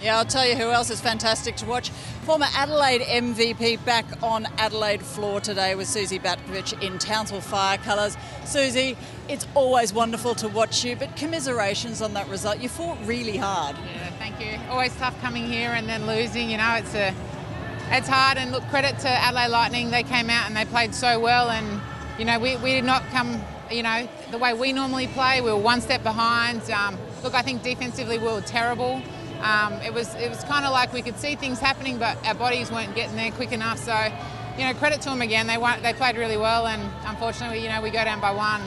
Yeah, I'll tell you who else is fantastic to watch. Former Adelaide MVP back on Adelaide floor today with Suzy Batkovic in Townsville Fire colours. Suzy, it's always wonderful to watch you, but commiserations on that result. You fought really hard. Yeah, thank you. Always tough coming here and then losing. You know, it's hard. And look, credit to Adelaide Lightning. They came out and they played so well. And you know, we did not come, you know, the way we normally play. We were one step behind. Look, I think defensively we were terrible. It was kind of like we could see things happening, but our bodies weren't getting there quick enough. So, you know, credit to them again. They played really well, and unfortunately, you know, we go down by one.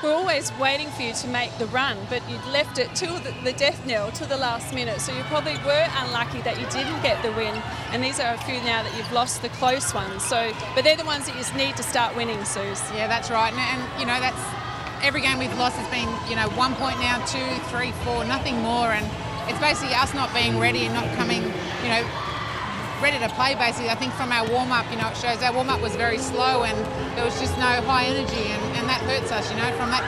We're always waiting for you to make the run, but you'd left it till the death knell, to the last minute. So you probably were unlucky that you didn't get the win. And these are a few now that you've lost the close ones. So, but they're the ones that you need to start winning, Suze. Yeah, that's right. And you know, that's every game we've lost has been, you know, 1 point now, 2, 3, 4, nothing more. And it's basically us not being ready and not coming, you know, ready to play, basically. I think from our warm-up, you know, it shows our warm-up was very slow and there was just no high energy, and that hurts us, you know. From that,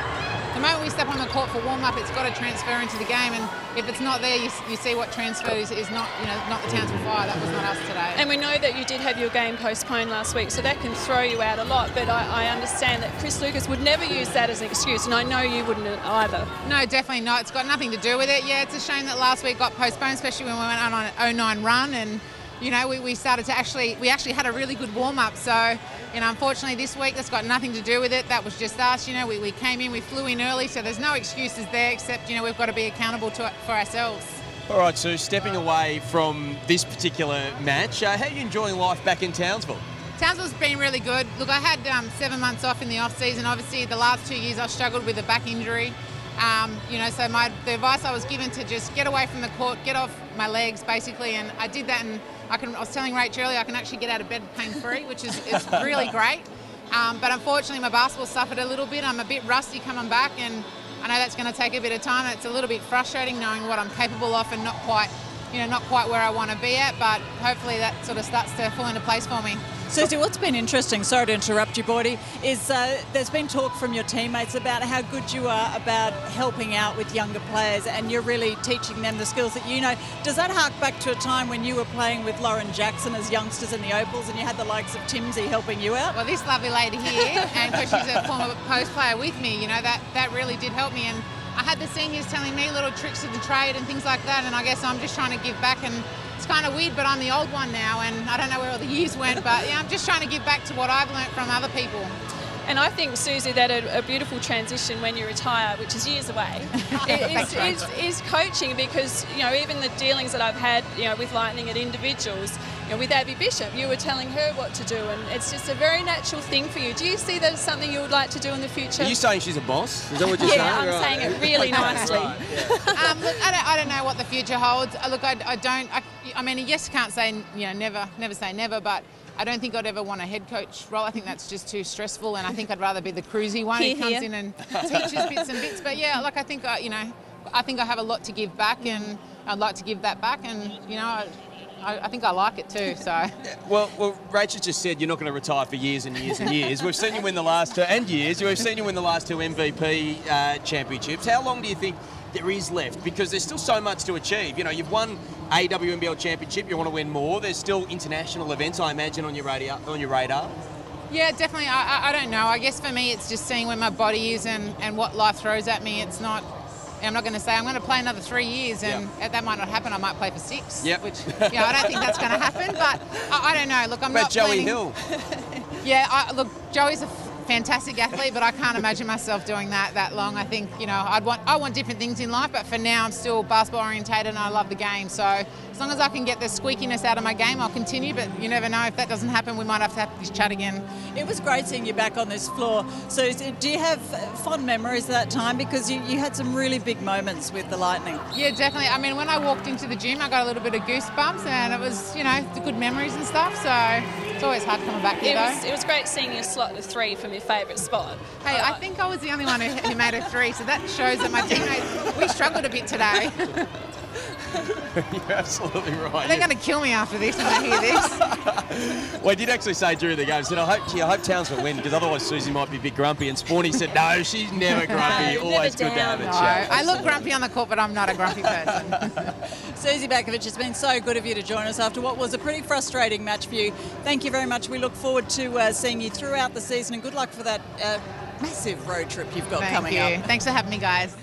the moment we step on the court for warm-up, it's got to transfer into the game, and if it's not there, you see what transfers is not, you know, not the Townsville Fire. That was not us today. And we know that you did have your game postponed last week, so that can throw you out a lot, but I understand that Chris Lucas would never use that as an excuse, and I know you wouldn't either. No, definitely not. It's got nothing to do with it. Yeah, it's a shame that last week got postponed, especially when we went on an 0-9 run, and you know, we started to we actually had a really good warm-up. So, you know, unfortunately this week that's got nothing to do with it. That was just us. You know, we came in, we flew in early, so there's no excuses there except, you know, we've got to be accountable to it for ourselves. All right, Sue, stepping away from this particular match, how are you enjoying life back in Townsville? Townsville's been really good. Look, I had 7 months off in the off-season. Obviously, the last 2 years I struggled with a back injury. You know, so the advice I was given to just get away from the court, get off my legs, basically, and I did that, and I was telling Rach earlier, I can actually get out of bed pain-free, which is really great. But unfortunately, my basketball suffered a little bit. I'm a bit rusty coming back, and I know that's going to take a bit of time. It's a little bit frustrating knowing what I'm capable of and not quite where I want to be at, but hopefully that sort of starts to fall into place for me. Suzy, what's been interesting, sorry to interrupt you, Boydie, is there's been talk from your teammates about how good you are about helping out with younger players, and you're really teaching them the skills that you know. Does that hark back to a time when you were playing with Lauren Jackson as youngsters in the Opals and you had the likes of Timsy helping you out? Well, this lovely lady here, and because she's a former post player with me, you know, that really did help me. And I had the seniors telling me little tricks of the trade and things like that, and I guess I'm just trying to give back. And it's kind of weird, but I'm the old one now, and I don't know where all the years went, but yeah, I'm just trying to give back to what I've learnt from other people. And I think, Suzy, that a beautiful transition when you retire, which is years away, is coaching, because, you know, even the dealings that I've had, you know, with Lightning at individuals, you know, with Abby Bishop, you were telling her what to do, and it's just a very natural thing for you. Do you see that as something you would like to do in the future? Are you saying she's a boss? Is that what you're saying? Yeah, I'm saying it really nicely. Right, yeah. Look, I don't know what the future holds. Look, I mean, yes, can't say, you know, never say never, but I don't think I'd ever want a head coach role. I think that's just too stressful, and I think I'd rather be the cruisy one who comes in and teaches bits and bits. But yeah, like I think, you know, I think I have a lot to give back, and I'd like to give that back, and you know, I think I like it too. So. Well, Rachel just said you're not going to retire for years and years and years. We've seen you win the last two, and years. We've seen you win the last 2 MVP championships. How long do you think there is left? Because there's still so much to achieve. You know, you've won a WNBL championship. You want to win more. There's still international events, I imagine, on your radar. Yeah, definitely. I don't know. I guess for me, it's just seeing where my body is and what life throws at me. It's not. I'm not going to say I'm going to play another 3 years, and that might not happen. I might play for 6. Yep. Which, yeah, I don't think that's going to happen. But I don't know. Look, I'm not Joey planning. Hill. Yeah, look, Joey's a fantastic athlete, but I can't imagine myself doing that long. I think, you know, I want different things in life, but for now I'm still basketball orientated and I love the game. So as long as I can get the squeakiness out of my game, I'll continue, but you never know, if that doesn't happen, we might have to have this chat again. It was great seeing you back on this floor. So do you have fond memories of that time? Because you had some really big moments with the Lightning. Yeah, definitely. I mean, when I walked into the gym, I got a little bit of goosebumps, and it was, you know, the good memories and stuff. So it's always hard coming back here, though. It was great seeing you slot the 3 from your favourite spot. Hey, I think I was the only one who made a 3, so that shows that my teammates, we struggled a bit today. You're absolutely right. They're going to kill me after this when I hear this. Well, I did actually say during the game, I said, I hope Townsville win, because otherwise Suzy might be a bit grumpy. And Spawny said, no, she's never grumpy. No, Always never good to have a down. chat. I look grumpy on the court, but I'm not a grumpy person. Suzy Batkovic, it's been so good of you to join us after what was a pretty frustrating match for you. Thank you very much. We look forward to seeing you throughout the season, and good luck for that massive road trip you've got coming up. Thanks for having me, guys.